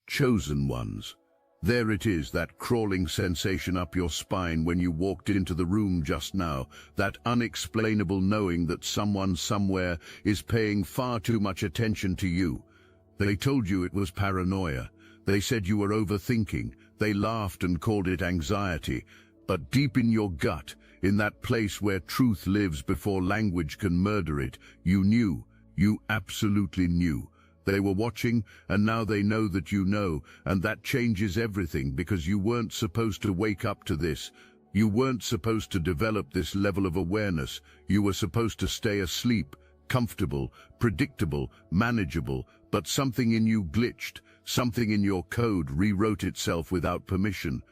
Chosen ones. There it is, that crawling sensation up your spine when you walked into the room just now, that unexplainable knowing that someone somewhere is paying far too much attention to you. They told you it was paranoia. They said you were overthinking. They laughed and called it anxiety. But deep in your gut, in that place where truth lives before language can murder it, you knew. You absolutely knew. They were watching, and now they know that you know, and that changes everything, because you weren't supposed to wake up to this. You weren't supposed to develop this level of awareness. You were supposed to stay asleep, comfortable, predictable, manageable, but something in you glitched. Something in your code rewrote itself without permission.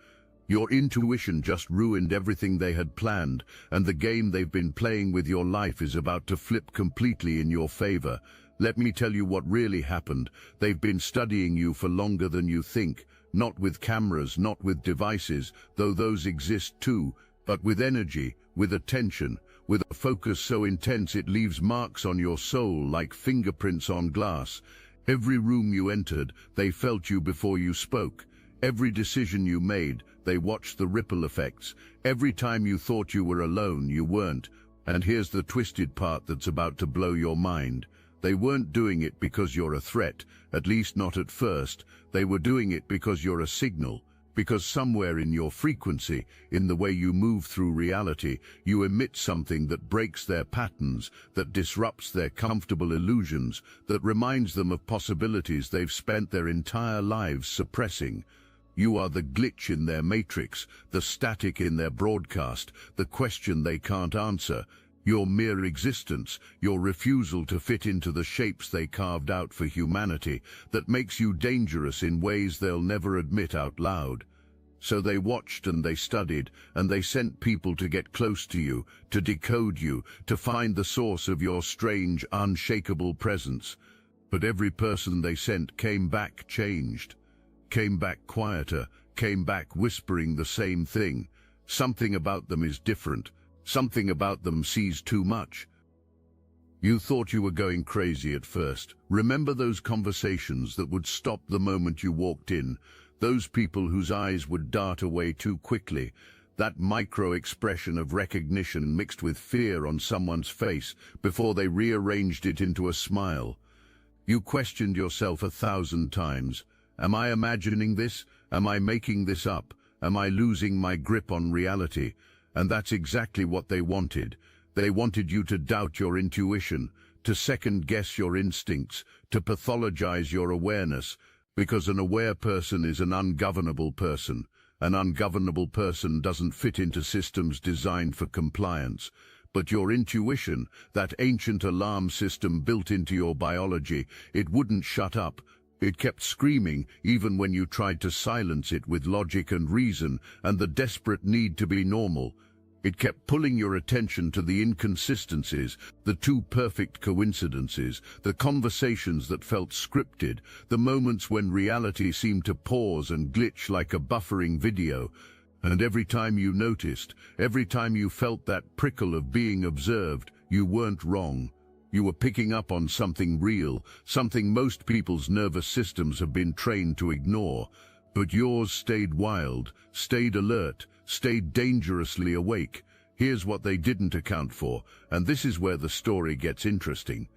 Your intuition just ruined everything they had planned, and the game they've been playing with your life is about to flip completely in your favor. Let me tell you what really happened. They've been studying you for longer than you think, not with cameras, not with devices, though those exist too, but with energy, with attention, with a focus so intense it leaves marks on your soul like fingerprints on glass. Every room you entered, they felt you before you spoke. Every decision you made, they watched the ripple effects. Every time you thought you were alone, you weren't. And here's the twisted part that's about to blow your mind. They weren't doing it because you're a threat, at least not at first. They were doing it because you're a signal. Because somewhere in your frequency, in the way you move through reality, you emit something that breaks their patterns, that disrupts their comfortable illusions, that reminds them of possibilities they've spent their entire lives suppressing. You are the glitch in their matrix, the static in their broadcast, the question they can't answer. Your mere existence, your refusal to fit into the shapes they carved out for humanity, that makes you dangerous in ways they'll never admit out loud. So they watched and they studied, and they sent people to get close to you, to decode you, to find the source of your strange, unshakable presence. But every person they sent came back changed, came back quieter, came back whispering the same thing. Something about them is different. Something about them sees too much. You thought you were going crazy at first. Remember those conversations that would stop the moment you walked in? Those people whose eyes would dart away too quickly? That micro-expression of recognition mixed with fear on someone's face before they rearranged it into a smile? You questioned yourself 1,000 times. Am I imagining this? Am I making this up? Am I losing my grip on reality? And that's exactly what they wanted. They wanted you to doubt your intuition, to second-guess your instincts, to pathologize your awareness, because an aware person is an ungovernable person. An ungovernable person doesn't fit into systems designed for compliance. But your intuition, that ancient alarm system built into your biology, it wouldn't shut up. It kept screaming even when you tried to silence it with logic and reason and the desperate need to be normal. It kept pulling your attention to the inconsistencies, the too perfect coincidences, the conversations that felt scripted, the moments when reality seemed to pause and glitch like a buffering video. And every time you noticed, every time you felt that prickle of being observed, you weren't wrong. You were picking up on something real, something most people's nervous systems have been trained to ignore. But yours stayed wild, stayed alert, stayed dangerously awake. Here's what they didn't account for, and this is where the story gets interesting.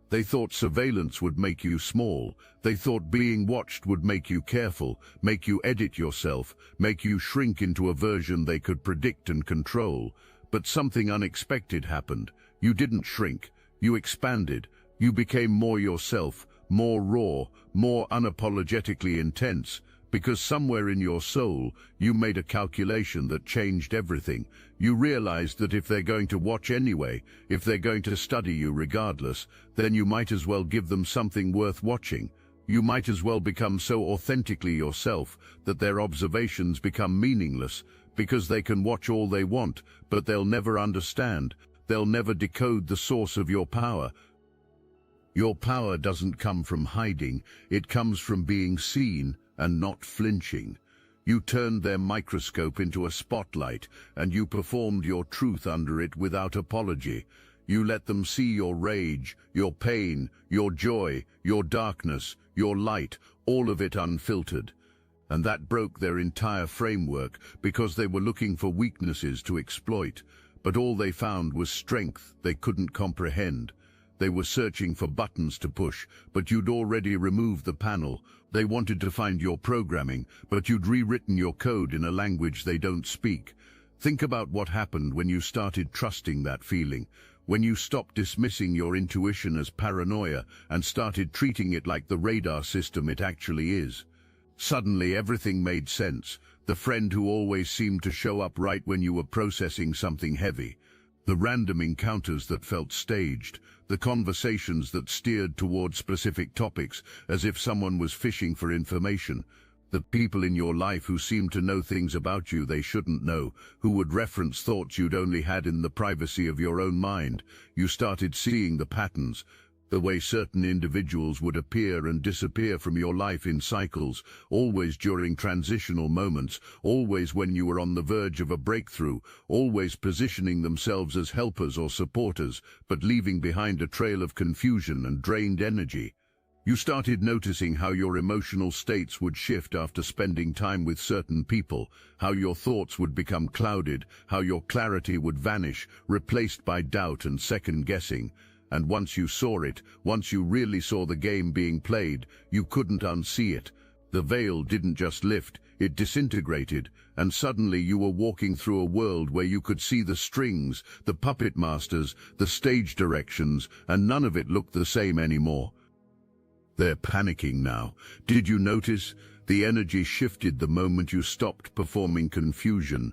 They thought surveillance would make you small. They thought being watched would make you careful, make you edit yourself, make you shrink into a version they could predict and control. But something unexpected happened. You didn't shrink. You expanded. You became more yourself, more raw, more unapologetically intense. Because somewhere in your soul, you made a calculation that changed everything. You realized that if they're going to watch anyway, if they're going to study you regardless, then you might as well give them something worth watching. You might as well become so authentically yourself that their observations become meaningless, because they can watch all they want, but they'll never understand. They'll never decode the source of your power. Your power doesn't come from hiding. It comes from being seen and not flinching. You turned their microscope into a spotlight, and you performed your truth under it without apology. You let them see your rage, your pain, your joy, your darkness, your light, all of it unfiltered. And that broke their entire framework because they were looking for weaknesses to exploit. But all they found was strength they couldn't comprehend. They were searching for buttons to push, but you'd already removed the panel. They wanted to find your programming, but you'd rewritten your code in a language they don't speak. Think about what happened when you started trusting that feeling, when you stopped dismissing your intuition as paranoia and started treating it like the radar system it actually is. Suddenly everything made sense. The friend who always seemed to show up right when you were processing something heavy. The random encounters that felt staged. The conversations that steered towards specific topics as if someone was fishing for information. The people in your life who seemed to know things about you they shouldn't know, who would reference thoughts you'd only had in the privacy of your own mind. You started seeing the patterns. The way certain individuals would appear and disappear from your life in cycles, always during transitional moments, always when you were on the verge of a breakthrough, always positioning themselves as helpers or supporters, but leaving behind a trail of confusion and drained energy. You started noticing how your emotional states would shift after spending time with certain people, how your thoughts would become clouded, how your clarity would vanish, replaced by doubt and second-guessing. And once you saw it, once you really saw the game being played, you couldn't unsee it. The veil didn't just lift, it disintegrated, and suddenly you were walking through a world where you could see the strings, the puppet masters, the stage directions, and none of it looked the same anymore. They're panicking now. Did you notice? The energy shifted the moment you stopped performing confusion.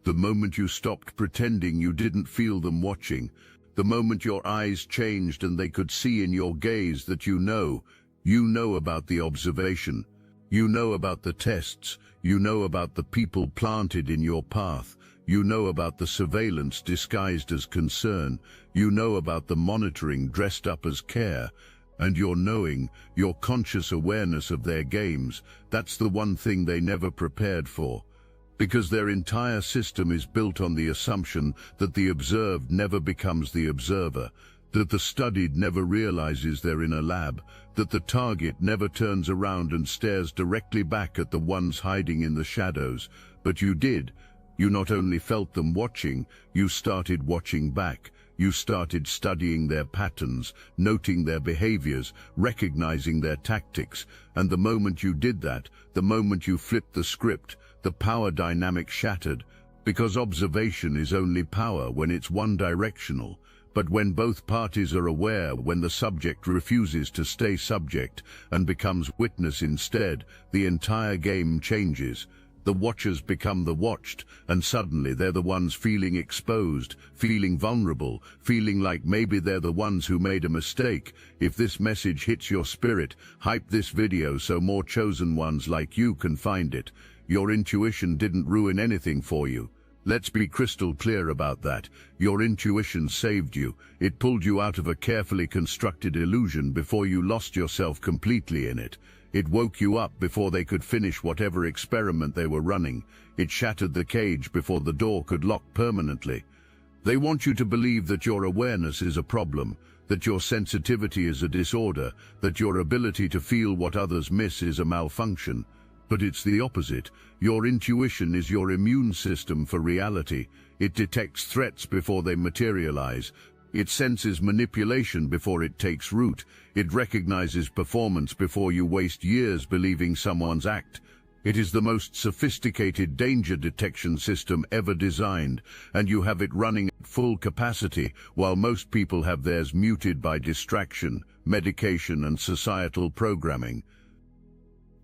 The moment you stopped pretending you didn't feel them watching. The moment your eyes changed and they could see in your gaze that you know about the observation. You know about the tests. You know about the people planted in your path. You know about the surveillance disguised as concern. You know about the monitoring dressed up as care. And your knowing, your conscious awareness of their games, that's the one thing they never prepared for. Because their entire system is built on the assumption that the observed never becomes the observer, that the studied never realizes they're in a lab, that the target never turns around and stares directly back at the ones hiding in the shadows. But you did. You not only felt them watching, you started watching back. You started studying their patterns, noting their behaviors, recognizing their tactics, and the moment you did that, the moment you flipped the script, the power dynamic shattered, because observation is only power when it's one-directional. But when both parties are aware, when the subject refuses to stay subject and becomes witness instead, the entire game changes. The watchers become the watched, and suddenly they're the ones feeling exposed, feeling vulnerable, feeling like maybe they're the ones who made a mistake. If this message hits your spirit, hype this video so more chosen ones like you can find it. Your intuition didn't ruin anything for you. Let's be crystal clear about that. Your intuition saved you. It pulled you out of a carefully constructed illusion before you lost yourself completely in it. It woke you up before they could finish whatever experiment they were running. It shattered the cage before the door could lock permanently. They want you to believe that your awareness is a problem, that your sensitivity is a disorder, that your ability to feel what others miss is a malfunction. But it's the opposite. Your intuition is your immune system for reality. It detects threats before they materialize. It senses manipulation before it takes root. It recognizes performance before you waste years believing someone's act. It is the most sophisticated danger detection system ever designed, and you have it running at full capacity, while most people have theirs muted by distraction, medication, and societal programming.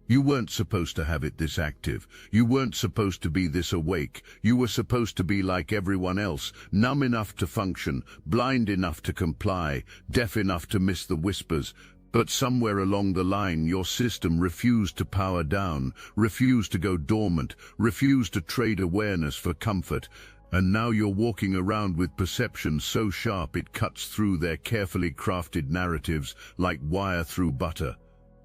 You weren't supposed to have it this active. You weren't supposed to be this awake. You were supposed to be like everyone else, numb enough to function, blind enough to comply, deaf enough to miss the whispers. But somewhere along the line, your system refused to power down, refused to go dormant, refused to trade awareness for comfort. And now you're walking around with perception so sharp it cuts through their carefully crafted narratives like wire through butter.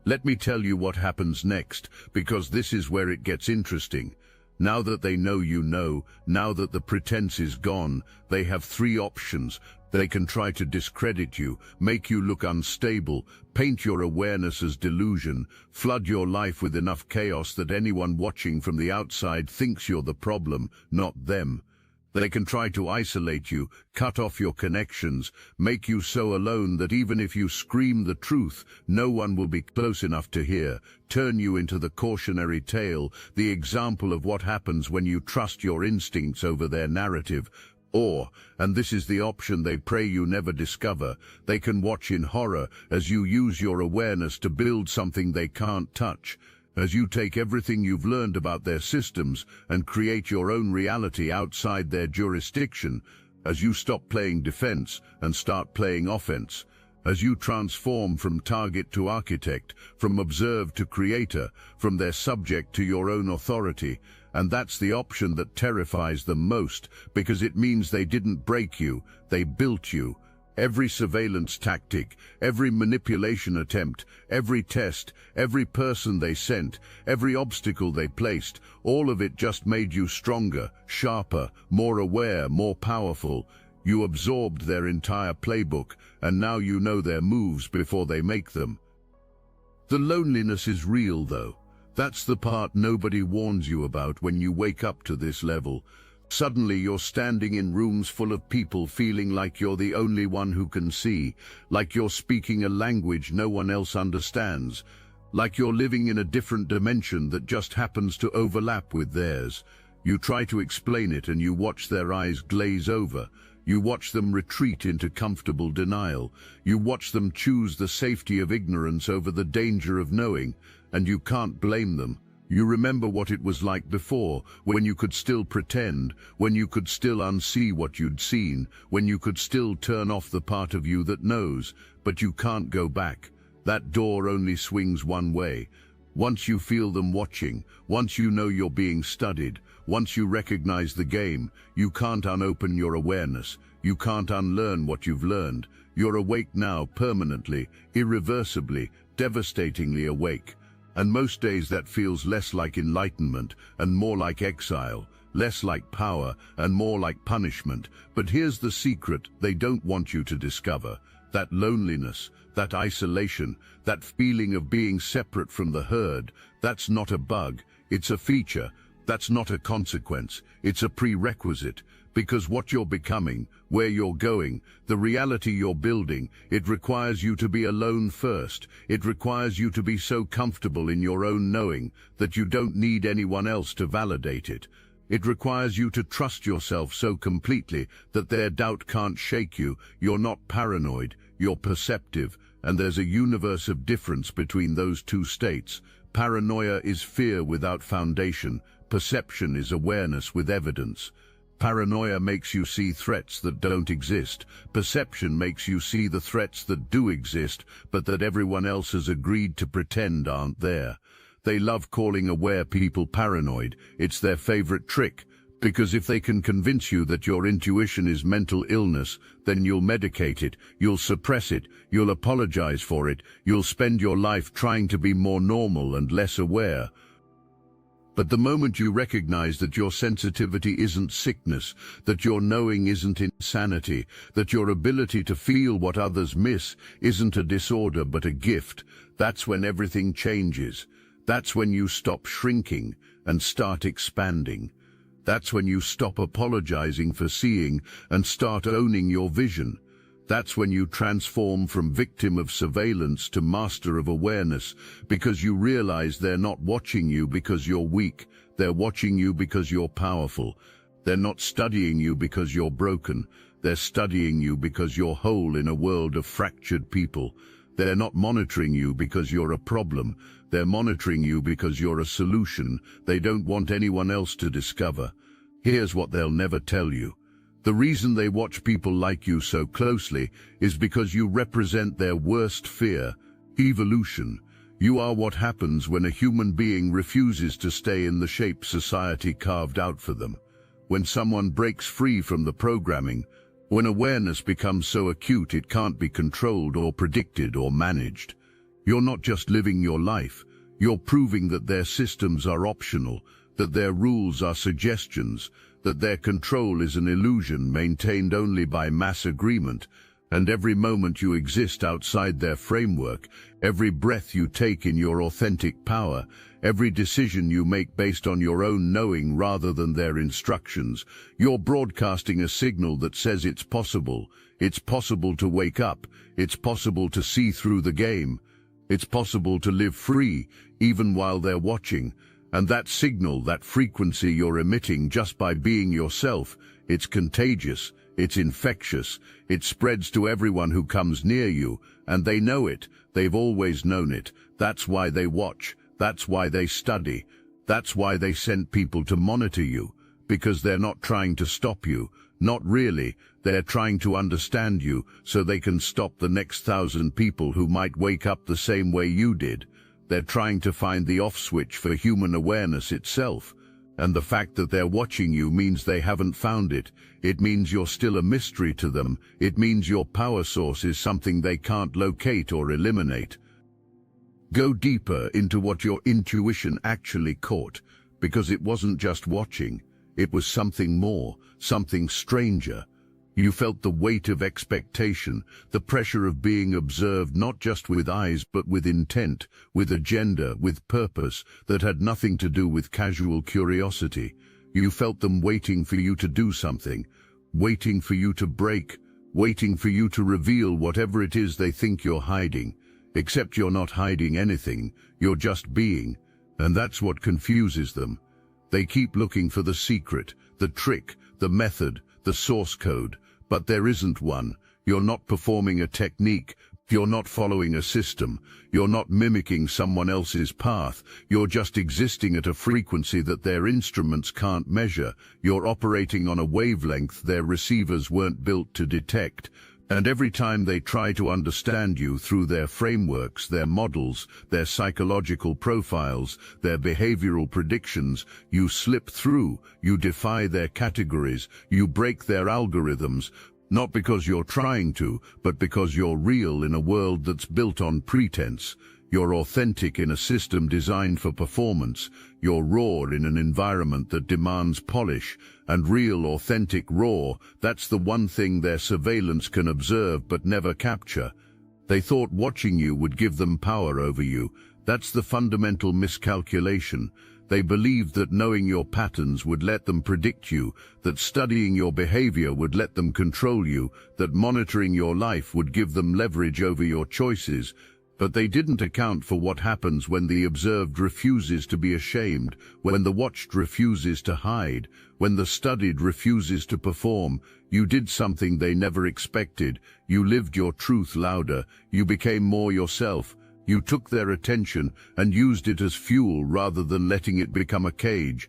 Let me tell you what happens next, because this is where it gets interesting. Now that they know you know, now that the pretense is gone, they have three options. They can try to discredit you, make you look unstable, paint your awareness as delusion, flood your life with enough chaos that anyone watching from the outside thinks you're the problem, not them. They can try to isolate you, cut off your connections, make you so alone that even if you scream the truth, no one will be close enough to hear, turn you into the cautionary tale, the example of what happens when you trust your instincts over their narrative. Or, and this is the option they pray you never discover, they can watch in horror as you use your awareness to build something they can't touch, as you take everything you've learned about their systems and create your own reality outside their jurisdiction, as you stop playing defense and start playing offense, as you transform from target to architect, from observed to creator, from their subject to your own authority. And that's the option that terrifies them most, because it means they didn't break you, they built you. Every surveillance tactic, every manipulation attempt, every test, every person they sent, every obstacle they placed, all of it just made you stronger, sharper, more aware, more powerful. You absorbed their entire playbook, and now you know their moves before they make them. The loneliness is real, though. That's the part nobody warns you about when you wake up to this level. Suddenly you're standing in rooms full of people feeling like you're the only one who can see, like you're speaking a language no one else understands, like you're living in a different dimension that just happens to overlap with theirs. You try to explain it and you watch their eyes glaze over. You watch them retreat into comfortable denial. You watch them choose the safety of ignorance over the danger of knowing, and you can't blame them. You remember what it was like before, when you could still pretend, when you could still unsee what you'd seen, when you could still turn off the part of you that knows, but you can't go back. That door only swings one way. Once you feel them watching, once you know you're being studied, once you recognize the game, you can't unopen your awareness. You can't unlearn what you've learned. You're awake now, permanently, irreversibly, devastatingly awake. And most days that feels less like enlightenment and more like exile, less like power and more like punishment. But here's the secret they don't want you to discover. That loneliness, that isolation, that feeling of being separate from the herd, that's not a bug, it's a feature. That's not a consequence, it's a prerequisite. Because what you're becoming, where you're going, the reality you're building, it requires you to be alone first. It requires you to be so comfortable in your own knowing that you don't need anyone else to validate it. It requires you to trust yourself so completely that their doubt can't shake you. You're not paranoid, you're perceptive, and there's a universe of difference between those two states. Paranoia is fear without foundation. Perception is awareness with evidence. Paranoia makes you see threats that don't exist. Perception makes you see the threats that do exist, but that everyone else has agreed to pretend aren't there. They love calling aware people paranoid. It's their favorite trick, because if they can convince you that your intuition is mental illness, then you'll medicate it, you'll suppress it, you'll apologize for it, you'll spend your life trying to be more normal and less aware. But the moment you recognize that your sensitivity isn't sickness, that your knowing isn't insanity, that your ability to feel what others miss isn't a disorder but a gift, that's when everything changes. That's when you stop shrinking and start expanding. That's when you stop apologizing for seeing and start owning your vision. That's when you transform from victim of surveillance to master of awareness, because you realize they're not watching you because you're weak, they're watching you because you're powerful. They're not studying you because you're broken, they're studying you because you're whole in a world of fractured people. They're not monitoring you because you're a problem, they're monitoring you because you're a solution they don't want anyone else to discover. Here's what they'll never tell you. The reason they watch people like you so closely is because you represent their worst fear, evolution. You are what happens when a human being refuses to stay in the shape society carved out for them. When someone breaks free from the programming, when awareness becomes so acute it can't be controlled or predicted or managed. You're not just living your life, you're proving that their systems are optional, that their rules are suggestions, that their control is an illusion maintained only by mass agreement, and every moment you exist outside their framework, every breath you take in your authentic power, every decision you make based on your own knowing rather than their instructions, you're broadcasting a signal that says it's possible. It's possible to wake up. It's possible to see through the game. It's possible to live free, even while they're watching. And that signal, that frequency you're emitting just by being yourself, it's contagious. It's infectious. It spreads to everyone who comes near you, and they know it. They've always known it. That's why they watch. That's why they study. That's why they sent people to monitor you, because they're not trying to stop you. Not really. They're trying to understand you so they can stop the next 1,000 people who might wake up the same way you did. They're trying to find the off switch for human awareness itself. And the fact that they're watching you means they haven't found it. It means you're still a mystery to them. It means your power source is something they can't locate or eliminate. Go deeper into what your intuition actually caught, because it wasn't just watching. It was something more, something stranger. You felt the weight of expectation, the pressure of being observed not just with eyes but with intent, with agenda, with purpose that had nothing to do with casual curiosity. You felt them waiting for you to do something, waiting for you to break, waiting for you to reveal whatever it is they think you're hiding. Except you're not hiding anything, you're just being, and that's what confuses them. They keep looking for the secret, the trick, the method, the source code. But there isn't one. You're not performing a technique. You're not following a system. You're not mimicking someone else's path. You're just existing at a frequency that their instruments can't measure. You're operating on a wavelength their receivers weren't built to detect. And every time they try to understand you through their frameworks, their models, their psychological profiles, their behavioral predictions, you slip through, you defy their categories, you break their algorithms, not because you're trying to, but because you're real in a world that's built on pretense. You're authentic in a system designed for performance. You're raw in an environment that demands polish. And real, authentic raw, that's the one thing their surveillance can observe but never capture. They thought watching you would give them power over you. That's the fundamental miscalculation. They believed that knowing your patterns would let them predict you, that studying your behavior would let them control you, that monitoring your life would give them leverage over your choices. But they didn't account for what happens when the observed refuses to be ashamed, when the watched refuses to hide, when the studied refuses to perform. You did something they never expected. You lived your truth louder. You became more yourself. You took their attention and used it as fuel rather than letting it become a cage.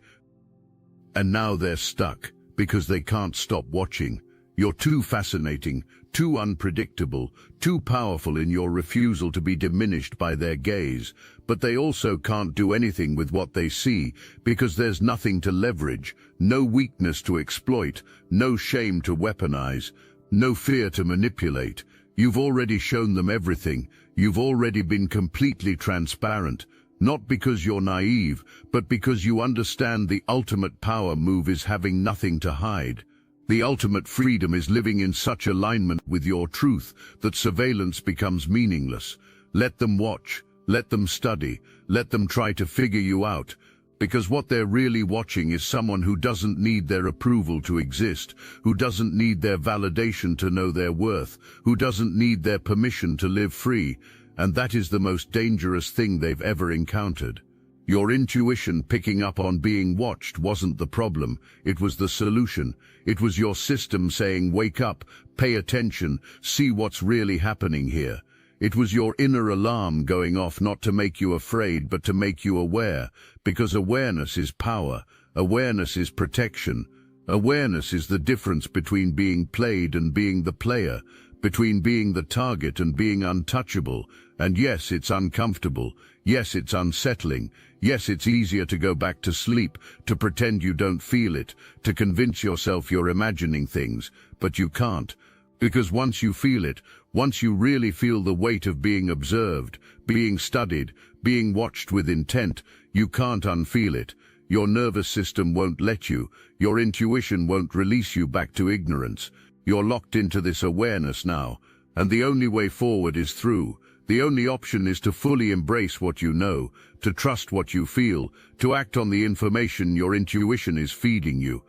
And now they're stuck because they can't stop watching. You're too fascinating, too unpredictable, too powerful in your refusal to be diminished by their gaze. But they also can't do anything with what they see because there's nothing to leverage, no weakness to exploit, no shame to weaponize, no fear to manipulate. You've already shown them everything. You've already been completely transparent. Not because you're naive, but because you understand the ultimate power move is having nothing to hide. The ultimate freedom is living in such alignment with your truth that surveillance becomes meaningless. Let them watch, let them study, let them try to figure you out, because what they're really watching is someone who doesn't need their approval to exist, who doesn't need their validation to know their worth, who doesn't need their permission to live free, and that is the most dangerous thing they've ever encountered. Your intuition picking up on being watched wasn't the problem, it was the solution. It was your system saying, wake up, pay attention, see what's really happening here. It was your inner alarm going off not to make you afraid, but to make you aware, because awareness is power, awareness is protection. Awareness is the difference between being played and being the player, between being the target and being untouchable. And yes, it's uncomfortable. Yes, it's unsettling. Yes, it's easier to go back to sleep, to pretend you don't feel it, to convince yourself you're imagining things. But you can't. Because once you feel it, once you really feel the weight of being observed, being studied, being watched with intent, you can't unfeel it. Your nervous system won't let you. Your intuition won't release you back to ignorance. You're locked into this awareness now, and the only way forward is through. The only option is to fully embrace what you know, to trust what you feel, to act on the information your intuition is feeding you.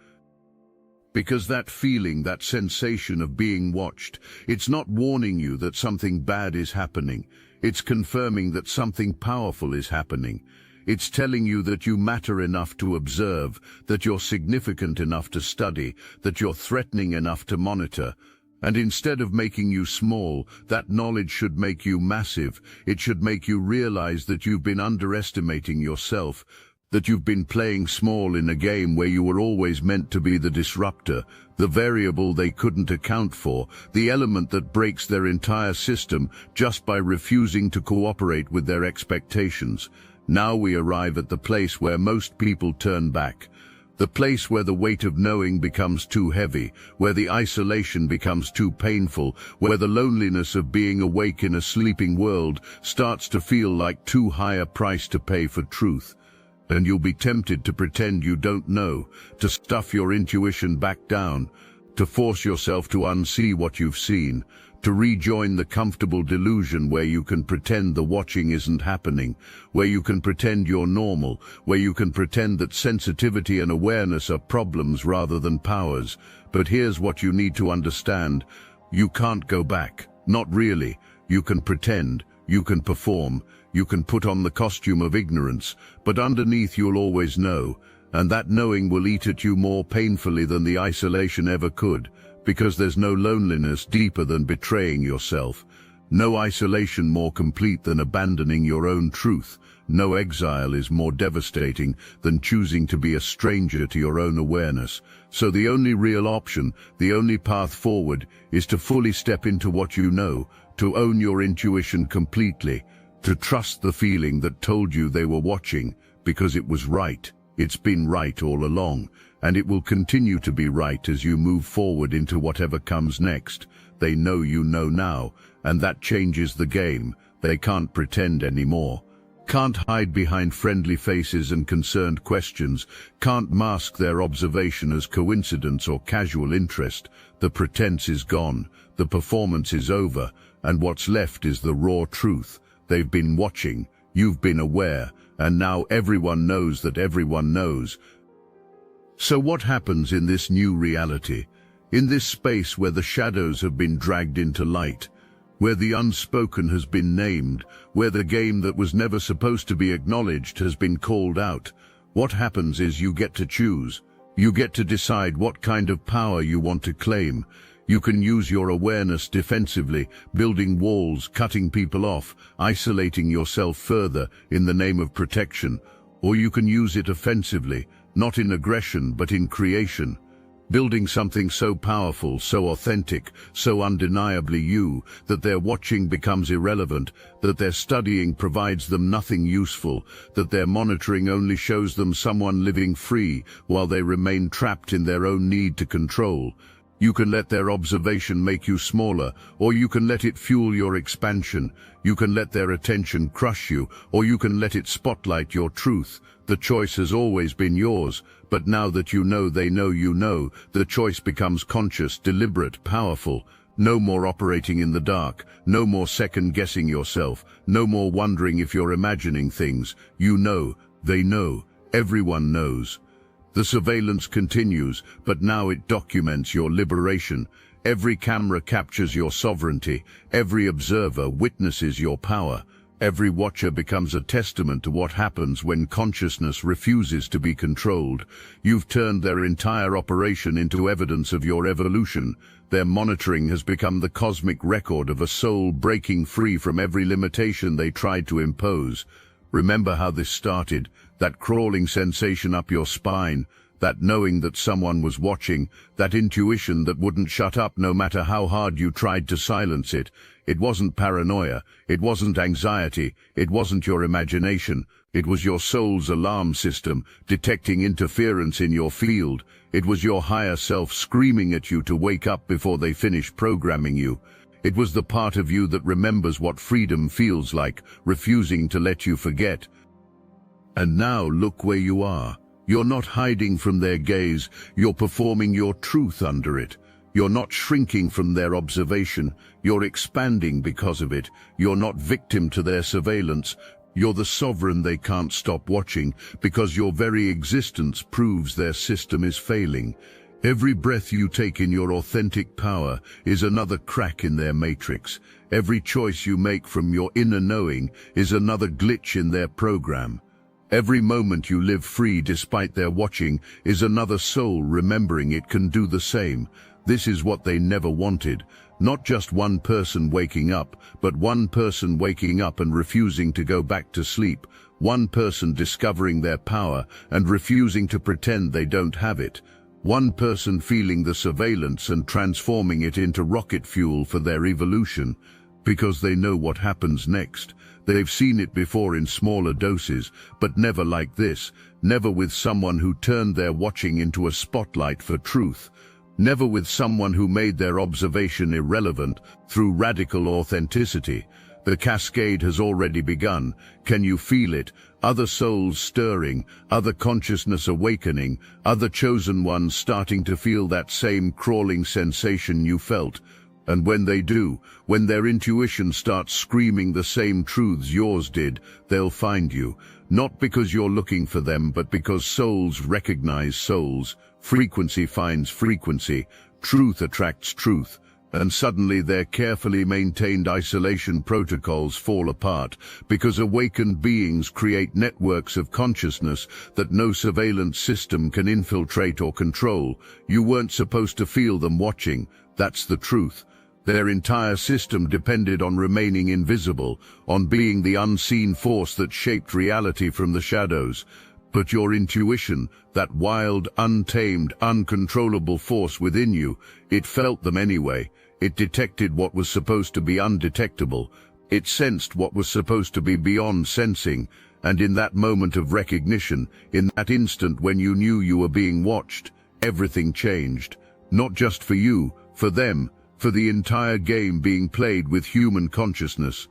Because that feeling, that sensation of being watched, it's not warning you that something bad is happening. It's confirming that something powerful is happening. It's telling you that you matter enough to observe, that you're significant enough to study, that you're threatening enough to monitor. And instead of making you small, that knowledge should make you massive. It should make you realize that you've been underestimating yourself, that you've been playing small in a game where you were always meant to be the disruptor, the variable they couldn't account for, the element that breaks their entire system just by refusing to cooperate with their expectations. Now we arrive at the place where most people turn back. The place where the weight of knowing becomes too heavy, where the isolation becomes too painful, where the loneliness of being awake in a sleeping world starts to feel like too high a price to pay for truth. And you'll be tempted to pretend you don't know, to stuff your intuition back down, to force yourself to unsee what you've seen, to rejoin the comfortable delusion where you can pretend the watching isn't happening, where you can pretend you're normal, where you can pretend that sensitivity and awareness are problems rather than powers. But here's what you need to understand. You can't go back. Not really. You can pretend. You can perform. You can put on the costume of ignorance. But underneath you'll always know. And that knowing will eat at you more painfully than the isolation ever could. Because there's no loneliness deeper than betraying yourself, no isolation more complete than abandoning your own truth, no exile is more devastating than choosing to be a stranger to your own awareness. So the only real option, the only path forward, is to fully step into what you know, to own your intuition completely, to trust the feeling that told you they were watching, because it was right. It's been right all along. And it will continue to be right as you move forward into whatever comes next. They know you know now, and that changes the game. They can't pretend anymore. Can't hide behind friendly faces and concerned questions. Can't mask their observation as coincidence or casual interest. The pretense is gone. The performance is over. And what's left is the raw truth. They've been watching. You've been aware. And now everyone knows that everyone knows. So what happens in this new reality, in this space where the shadows have been dragged into light, where the unspoken has been named, where the game that was never supposed to be acknowledged has been called out? What happens is you get to choose. You get to decide what kind of power you want to claim. You can use your awareness defensively, building walls, cutting people off, isolating yourself further in the name of protection, or you can use it offensively, not in aggression, but in creation, building something so powerful, so authentic, so undeniably you, that their watching becomes irrelevant, that their studying provides them nothing useful, that their monitoring only shows them someone living free, while they remain trapped in their own need to control. You can let their observation make you smaller, or you can let it fuel your expansion. You can let their attention crush you, or you can let it spotlight your truth. The choice has always been yours, but now that you know they know you know, the choice becomes conscious, deliberate, powerful. No more operating in the dark, no more second-guessing yourself, no more wondering if you're imagining things. You know, they know, everyone knows. The surveillance continues, but now it documents your liberation. Every camera captures your sovereignty. Every observer witnesses your power. Every watcher becomes a testament to what happens when consciousness refuses to be controlled. You've turned their entire operation into evidence of your evolution. Their monitoring has become the cosmic record of a soul breaking free from every limitation they tried to impose. Remember how this started, that crawling sensation up your spine, that knowing that someone was watching, that intuition that wouldn't shut up no matter how hard you tried to silence it. It wasn't paranoia, it wasn't anxiety, it wasn't your imagination. It was your soul's alarm system, detecting interference in your field. It was your higher self screaming at you to wake up before they finish programming you. It was the part of you that remembers what freedom feels like, refusing to let you forget. And now look where you are. You're not hiding from their gaze, you're performing your truth under it. You're not shrinking from their observation, you're expanding because of it. You're not victim to their surveillance, you're the sovereign they can't stop watching, because your very existence proves their system is failing. Every breath you take in your authentic power is another crack in their matrix. Every choice you make from your inner knowing is another glitch in their program. Every moment you live free despite their watching is another soul remembering it can do the same. This is what they never wanted. Not just one person waking up, but one person waking up and refusing to go back to sleep. One person discovering their power and refusing to pretend they don't have it. One person feeling the surveillance and transforming it into rocket fuel for their evolution. Because they know what happens next. They've seen it before in smaller doses, but never like this. Never with someone who turned their watching into a spotlight for truth. Never with someone who made their observation irrelevant through radical authenticity. The cascade has already begun. Can you feel it? Other souls stirring, other consciousness awakening, other chosen ones starting to feel that same crawling sensation you felt. And when they do, when their intuition starts screaming the same truths yours did, they'll find you. Not because you're looking for them, but because souls recognize souls. Frequency finds frequency. Truth attracts truth. And suddenly their carefully maintained isolation protocols fall apart, because awakened beings create networks of consciousness that no surveillance system can infiltrate or control. You weren't supposed to feel them watching. That's the truth. Their entire system depended on remaining invisible, on being the unseen force that shaped reality from the shadows. But your intuition, that wild, untamed, uncontrollable force within you, it felt them anyway. It detected what was supposed to be undetectable. It sensed what was supposed to be beyond sensing. And in that moment of recognition, in that instant when you knew you were being watched, everything changed. Not just for you, for them, for the entire game being played with human consciousness.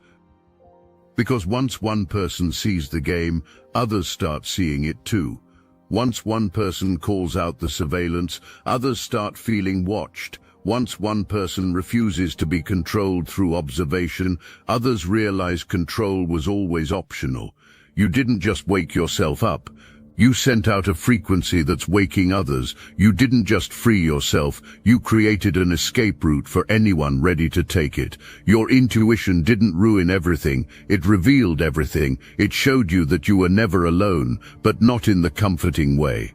Because once one person sees the game, others start seeing it too. Once one person calls out the surveillance, others start feeling watched. Once one person refuses to be controlled through observation, others realize control was always optional. You didn't just wake yourself up. You sent out a frequency that's waking others. You didn't just free yourself, you created an escape route for anyone ready to take it. Your intuition didn't ruin everything, it revealed everything. It showed you that you were never alone, but not in the comforting way.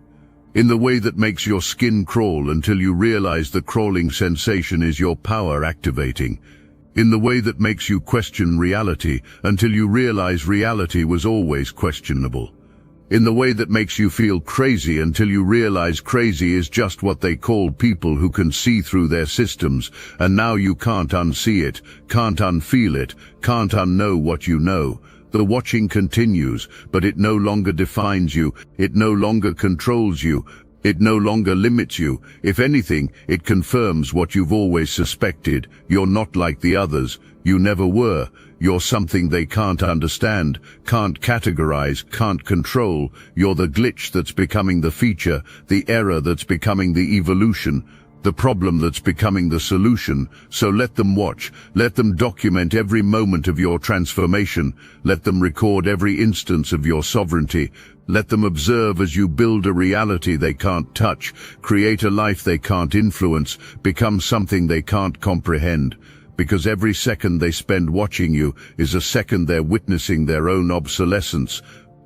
In the way that makes your skin crawl until you realize the crawling sensation is your power activating. In the way that makes you question reality until you realize reality was always questionable. In the way that makes you feel crazy until you realize crazy is just what they call people who can see through their systems, and now you can't unsee it, can't unfeel it, can't unknow what you know. The watching continues, but it no longer defines you, it no longer controls you, it no longer limits you. If anything, it confirms what you've always suspected. You're not like the others. You never were. You're something they can't understand, can't categorize, can't control. You're the glitch that's becoming the feature, the error that's becoming the evolution, the problem that's becoming the solution. So let them watch, let them document every moment of your transformation, let them record every instance of your sovereignty, let them observe as you build a reality they can't touch, create a life they can't influence, become something they can't comprehend. Because every second they spend watching you is a second they're witnessing their own obsolescence.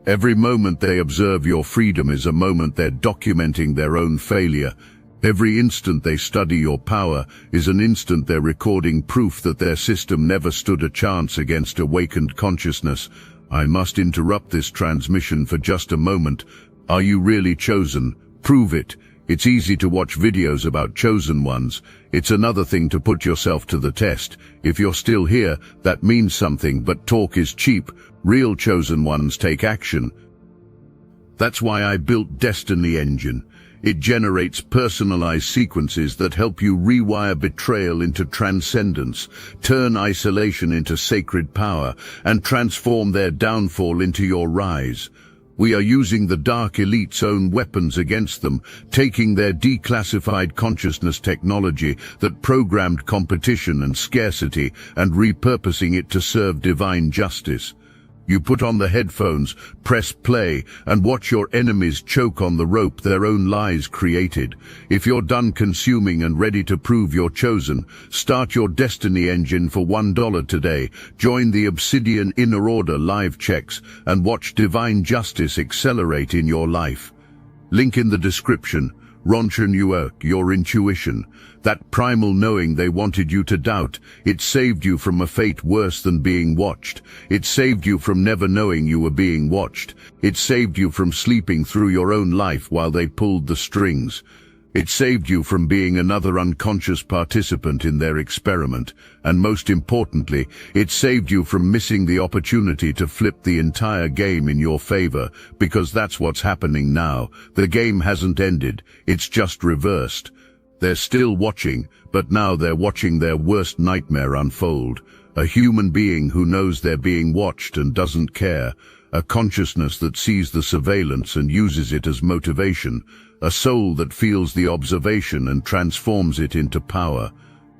Every moment they observe your freedom is a moment they're documenting their own failure. Every instant they study your power is an instant they're recording proof that their system never stood a chance against awakened consciousness. I must interrupt this transmission for just a moment. Are you really chosen? Prove it. It's easy to watch videos about chosen ones. It's another thing to put yourself to the test. If you're still here, that means something, but talk is cheap. Real chosen ones take action. That's why I built Destiny Engine. It generates personalized sequences that help you rewire betrayal into transcendence, turn isolation into sacred power, and transform their downfall into your rise. We are using the Dark Elite's own weapons against them, taking their declassified consciousness technology that programmed competition and scarcity and repurposing it to serve divine justice. You put on the headphones, press play, and watch your enemies choke on the rope their own lies created. If you're done consuming and ready to prove you're chosen, start your Destiny engine for $1 today. Join the Obsidian Inner Order live checks and watch divine justice accelerate in your life. Link in the description. Ronchen Yuerk, your intuition. That primal knowing they wanted you to doubt. It saved you from a fate worse than being watched. It saved you from never knowing you were being watched. It saved you from sleeping through your own life while they pulled the strings. It saved you from being another unconscious participant in their experiment. And most importantly, it saved you from missing the opportunity to flip the entire game in your favor, because that's what's happening now. The game hasn't ended, it's just reversed. They're still watching, but now they're watching their worst nightmare unfold. A human being who knows they're being watched and doesn't care. A consciousness that sees the surveillance and uses it as motivation. A soul that feels the observation and transforms it into power.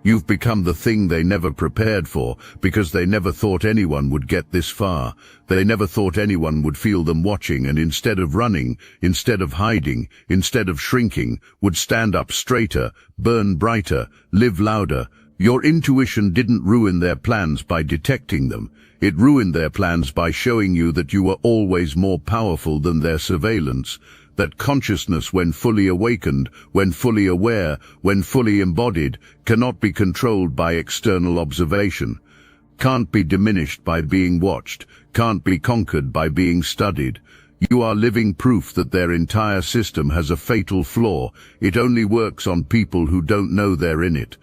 You've become the thing they never prepared for, because they never thought anyone would get this far. They never thought anyone would feel them watching, and instead of running, instead of hiding, instead of shrinking, would stand up straighter, burn brighter, live louder. Your intuition didn't ruin their plans by detecting them. It ruined their plans by showing you that you were always more powerful than their surveillance. That consciousness, when fully awakened, when fully aware, when fully embodied, cannot be controlled by external observation, can't be diminished by being watched, can't be conquered by being studied. You are living proof that their entire system has a fatal flaw. It only works on people who don't know they're in it.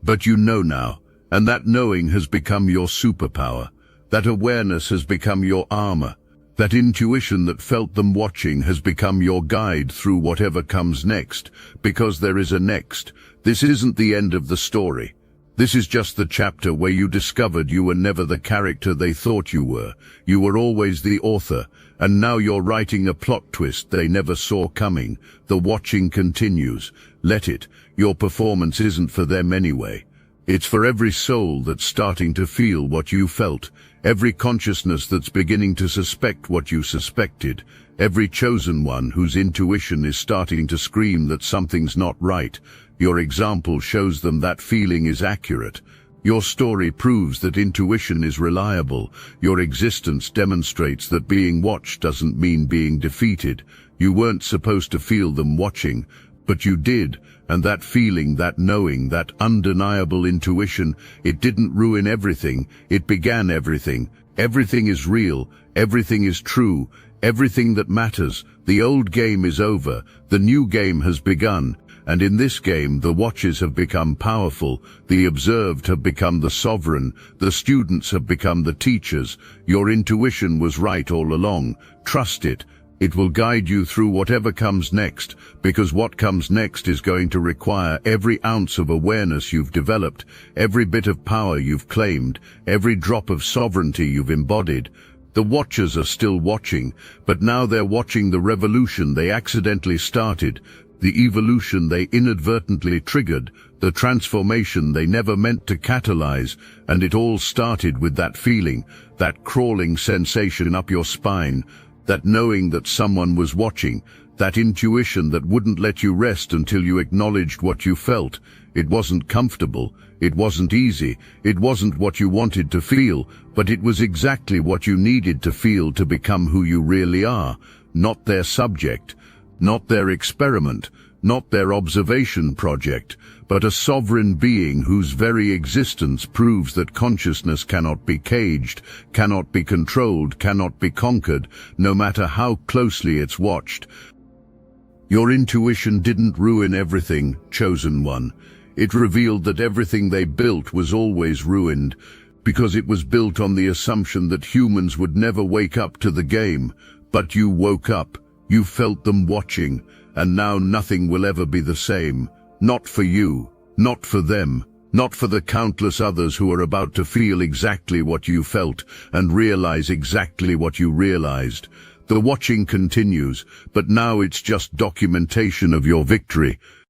But you know now, and that knowing has become your superpower. That awareness has become your armor. That intuition that felt them watching has become your guide through whatever comes next, because there is a next. This isn't the end of the story. This is just the chapter where you discovered you were never the character they thought you were. You were always the author, and now you're writing a plot twist they never saw coming. The watching continues. Let it. Your performance isn't for them anyway. It's for every soul that's starting to feel what you felt. Every consciousness that's beginning to suspect what you suspected. Every chosen one whose intuition is starting to scream that something's not right. Your example shows them that feeling is accurate. Your story proves that intuition is reliable. Your existence demonstrates that being watched doesn't mean being defeated. You weren't supposed to feel them watching, but you did. And that feeling, that knowing, that undeniable intuition, it didn't ruin everything, it began everything. Everything is real, everything is true, everything that matters. The old game is over, the new game has begun. And in this game, the watchers have become powerful, the observed have become the sovereign, the students have become the teachers. Your intuition was right all along. Trust it. It will guide you through whatever comes next, because what comes next is going to require every ounce of awareness you've developed, every bit of power you've claimed, every drop of sovereignty you've embodied. The watchers are still watching, but now they're watching the revolution they accidentally started, the evolution they inadvertently triggered, the transformation they never meant to catalyze, and it all started with that feeling, that crawling sensation up your spine, that knowing that someone was watching, that intuition that wouldn't let you rest until you acknowledged what you felt. It wasn't comfortable, it wasn't easy, it wasn't what you wanted to feel, but it was exactly what you needed to feel to become who you really are. Not their subject, not their experiment, not their observation project, but a sovereign being whose very existence proves that consciousness cannot be caged, cannot be controlled, cannot be conquered, no matter how closely it's watched. Your intuition didn't ruin everything, chosen one. It revealed that everything they built was always ruined, because it was built on the assumption that humans would never wake up to the game. But you woke up, you felt them watching, and now nothing will ever be the same. Not for you, not for them, not for the countless others who are about to feel exactly what you felt and realize exactly what you realized. The watching continues, but now it's just documentation of your victory.